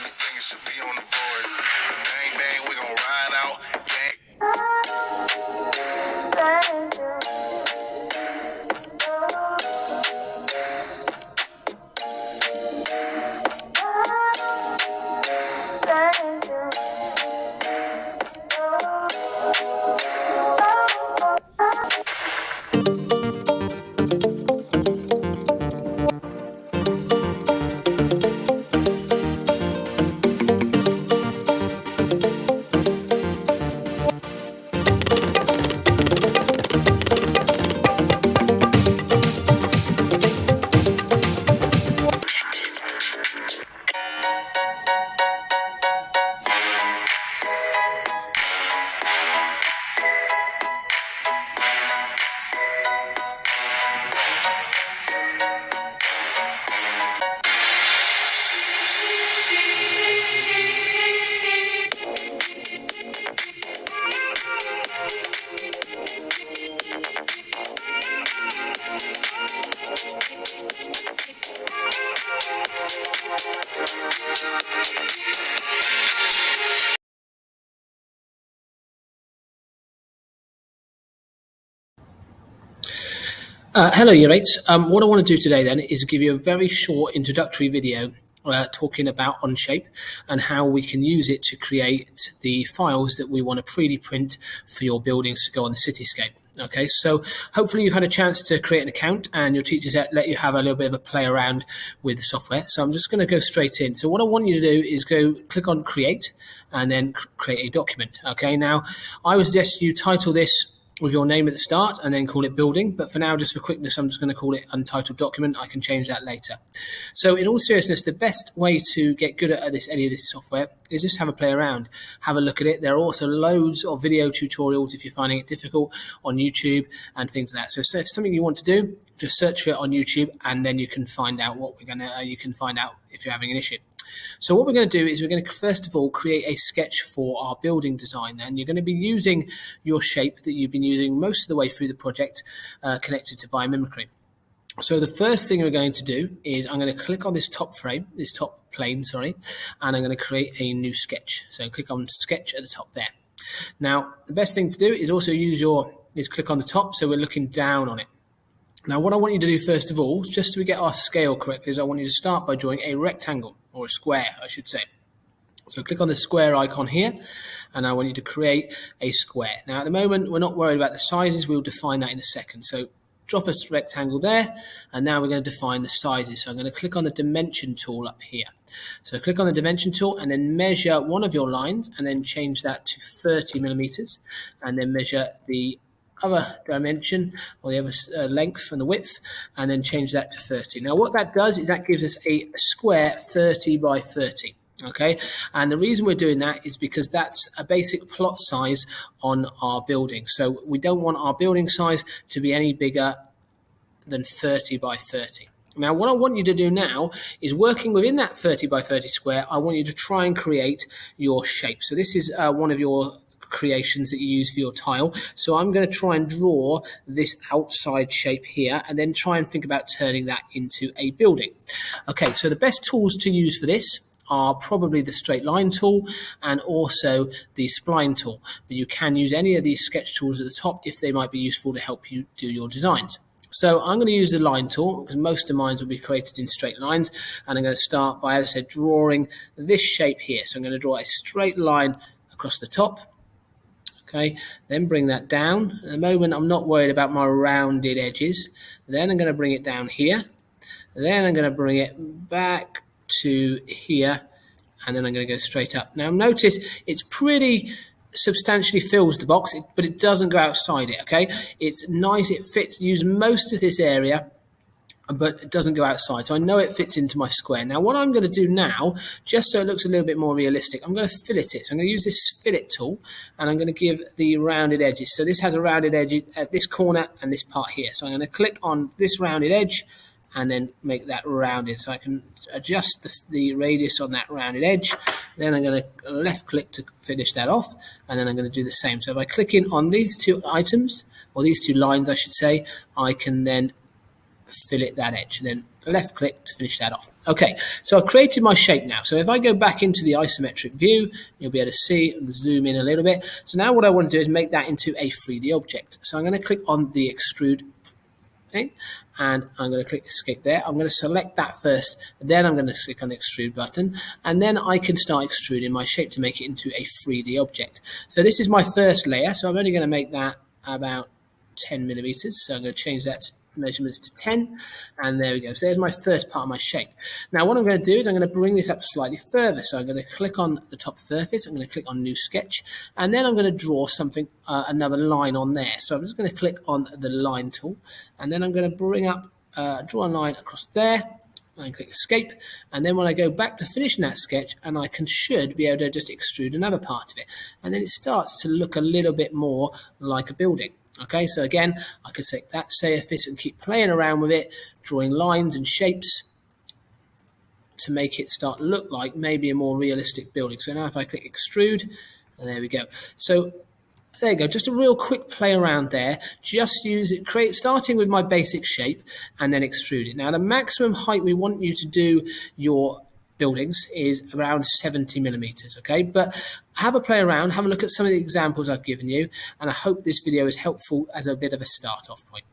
Everything should be on the voice. Bang, bang, we gon' ride out. Hello, year eights. What I want to do today then is give you a very short introductory video talking about onshape and how we can use it to create the files that we want to 3D print for your buildings to go on the cityscape. Okay, so hopefully you've had a chance to create an account and your teachers let you have a little bit of a play around with the software. So I'm just going to go straight in. So what I want you to do is go click on create and then create a document. Okay, now I would suggest you title this with your name at the start and then call it building. But for now, just for quickness, I'm just going to call it untitled document. I can change that later. So in all seriousness, the best way to get good at any of this software is just have a play around, have a look at it. There are also loads of video tutorials if you're finding it difficult on YouTube and things like that. So if it's something you want to do, just search for it on YouTube and then you can find out you can find out if you're having an issue. So what we're going to do is we're going to first of all create a sketch for our building design, and you're going to be using your shape that you've been using most of the way through the project connected to biomimicry. So the first thing we're going to do is I'm going to click on this top plane, and I'm going to create a new sketch. So click on sketch at the top there. Now the best thing to do is also click on the top so we're looking down on it. Now what I want you to do first of all, just so we get our scale correctly, is I want you to start by drawing a rectangle, or a square I should say. So click on the square icon here and I want you to create a square. Now at the moment we're not worried about the sizes, we'll define that in a second. So drop a rectangle there and now we're going to define the sizes. So I'm going to click on the dimension tool up here. So click on the dimension tool and then measure one of your lines and then change that to 30 millimeters and then measure the other dimension or the other length and the width and then change that to 30. Now what that does is that gives us a square 30 by 30. Okay, and the reason we're doing that is because that's a basic plot size on our building. So we don't want our building size to be any bigger than 30 by 30. Now what I want you to do now is, working within that 30 by 30 square, I want you to try and create your shape. So this is one of your creations that you use for your tile. So I'm going to try and draw this outside shape here and then try and think about turning that into a building. Okay, so the best tools to use for this are probably the straight line tool and also the spline tool, but you can use any of these sketch tools at the top if they might be useful to help you do your designs. So I'm going to use the line tool because most of mine will be created in straight lines, and I'm going to start by, as I said, drawing this shape here. So I'm going to draw a straight line across the top. Okay, then bring that down. At the moment I'm not worried about my rounded edges. Then I'm going to bring it down here. Then I'm going to bring it back to here, and then I'm going to go straight up. Now notice it's pretty substantially fills the box, but it doesn't go outside it. Okay, it's nice, it fits, use most of this area, but it doesn't go outside. So I know it fits into my square. Now what I'm going to do now, just so it looks a little bit more realistic, I'm going to fillet it. So I'm going to use this fillet tool and I'm going to give the rounded edges. So this has a rounded edge at this corner and this part here. So I'm going to click on this rounded edge and then make that rounded. So I can adjust the radius on that rounded edge. Then I'm going to left click to finish that off. And then I'm going to do the same. So if I click in on these two items, or these two lines I should say, I can then fillet that edge, and then left click to finish that off. Okay, so I've created my shape now. So if I go back into the isometric view, you'll be able to see and zoom in a little bit. So now what I want to do is make that into a 3D object. So I'm going to click on the extrude thing, and I'm going to click escape there. I'm going to select that first, then I'm going to click on the extrude button, and then I can start extruding my shape to make it into a 3D object. So this is my first layer, so I'm only going to make that about 10 millimeters. So I'm going to change that to measurements to 10, and there we go. So there's my first part of my shape. Now what I'm going to do is I'm going to bring this up slightly further. So I'm going to click on the top surface, I'm going to click on new sketch, and then I'm going to draw something, another line on there. So I'm just going to click on the line tool, and then I'm going to bring up, draw a line across there, and click escape, and then when I go back to finishing that sketch, and I should be able to just extrude another part of it, and then it starts to look a little bit more like a building. Okay, so again, I can take that surface and keep playing around with it, drawing lines and shapes to make it start to look like maybe a more realistic building. So now if I click extrude, and there we go. So there you go, just a real quick play around there. Just use it, starting with my basic shape and then extrude it. Now the maximum height we want you to do your buildings is around 70 millimeters, okay? But have a play around, have a look at some of the examples I've given you, and I hope this video is helpful as a bit of a start off point.